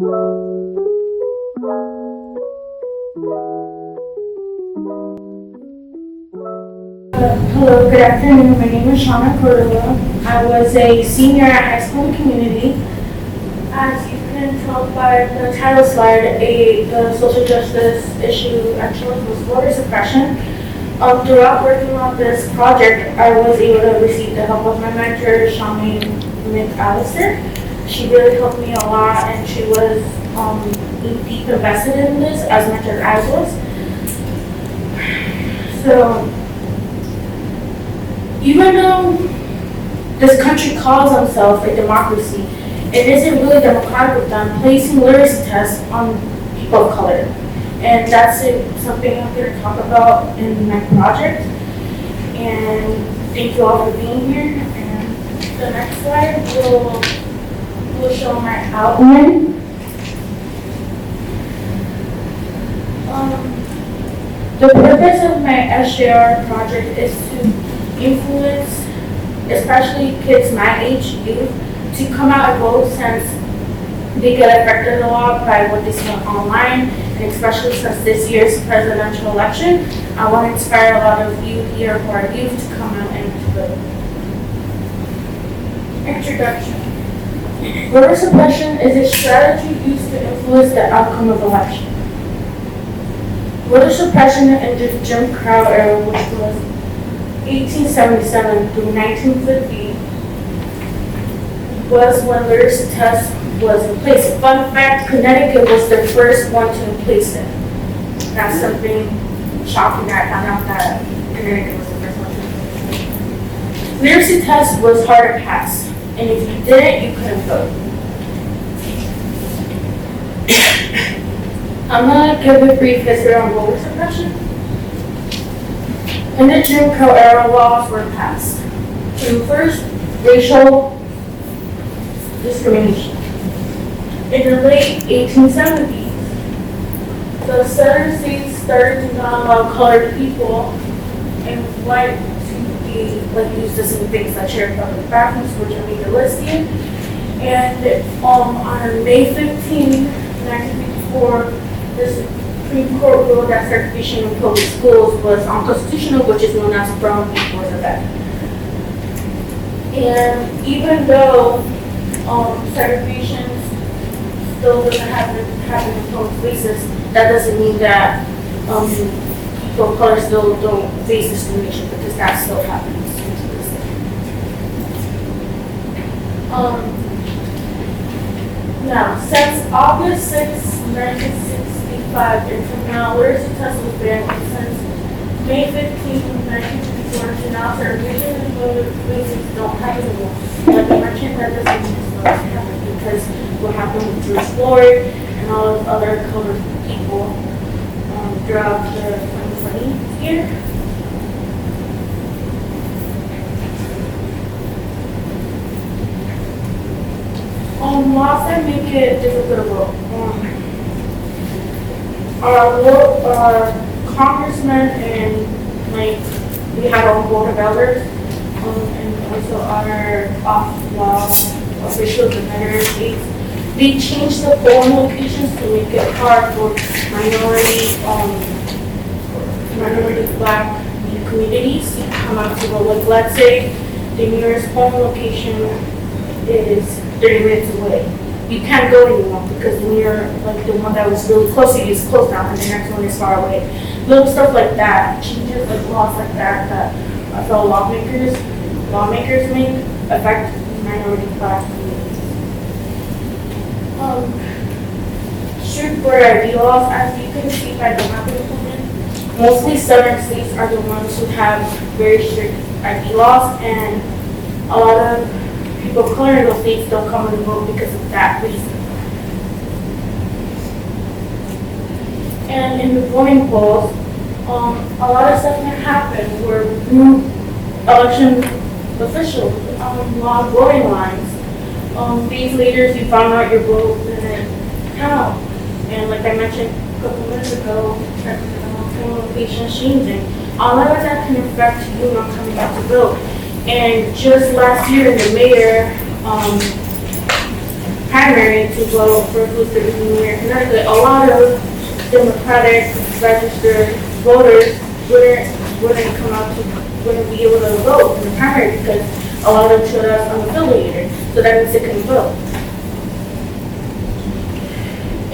Hello, good afternoon. My name is Shanna Cordova. I was a senior at high school and community. As you can tell by the title slide, the social justice issue actually was voter suppression. Throughout working on this project, I was able to receive the help of my mentor, Shanna McAllister. She really helped me a lot, and she was deep invested in this as much as I was. So, even though this country calls themselves a democracy, it isn't really democratic with them placing literacy tests on people of color. And that's something I'm going to talk about in my project. And thank you all for being here. And the next slide will show my outline. The purpose of my SJR project is to influence, especially kids my age, youth, to come out and vote since they get affected a lot by what they see online, and especially since this year's presidential election. I want to inspire a lot of youth here who are youth to come out and to vote. Introduction. Voter suppression is a strategy used to influence the outcome of election. Voter suppression in the Jim Crow era, which was 1877 through 1950, was when literacy test was in place. Fun fact, Connecticut was the first one to place it. That's something shocking that I found out that Connecticut was the first one to place it. Literacy test was hard to pass, and if you didn't, you couldn't vote. I'm going to give a brief history on voter suppression. In the Jim Crow era, laws were passed. First, racial discrimination. In the late 1870s, the southern states started to not allow colored people and white to be used to some things like shared public bathrooms, which I made a list here. And on May 15, 1954, the Supreme Court ruled that segregation in public schools was unconstitutional, which is known as brown people's effect. And even though segregation still doesn't happen in public places, that doesn't mean that people of color still don't face discrimination, because that still happens to this day. Now, since August 6, 1965 until now, literacy test was banned. Since May 15, 1954 to now, segregation in public places don't happen anymore. Like I mentioned, that doesn't mean it's not happening, because what happened with George Floyd and all of other colored people throughout the 2020 year. Laws that make it difficult to vote. Our congressmen and we have our board of elders, and also our off-law officials in the states. They changed the polling locations to make it hard for minority black communities to come out to vote. Like, let's say the nearest polling location is 30 minutes away. You can't go anymore because the one that was really close to you is closed down, and the next one is far away. Little stuff like that, changes like laws like that our fellow lawmakers make affect minority black communities. Strict voter ID laws, as you can see by the map implement, mostly southern states are the ones who have very strict ID laws, and a lot of people of color in those states don't come and vote because of that reason. And in the voting polls, a lot of stuff can happen where new election officials log voting lines. These leaders, you found out your vote didn't count. And like I mentioned a couple minutes ago, polling locations changing. All of that can affect you not coming out to vote. And just last year, the mayor primary to vote for who's the mayor in Connecticut, a lot of Democratic registered voters wouldn't come out to, wouldn't be able to vote in the primary because a lot of them showed us unaffiliated, so that means they couldn't vote.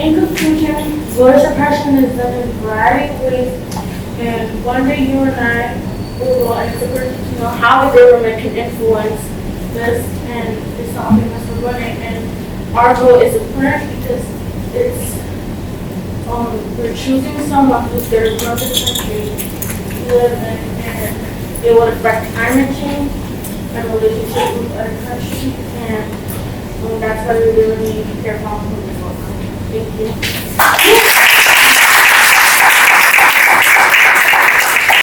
In conclusion, voter suppression is done in a variety of ways, and one day you and I will go and to know how the government can influence this and is stopping us from running. And our vote is important because it's we're choosing someone who's there to run this country, live in, and it will affect climate change and relationships with other countries, and that's why we really need to be careful with this. Thank you.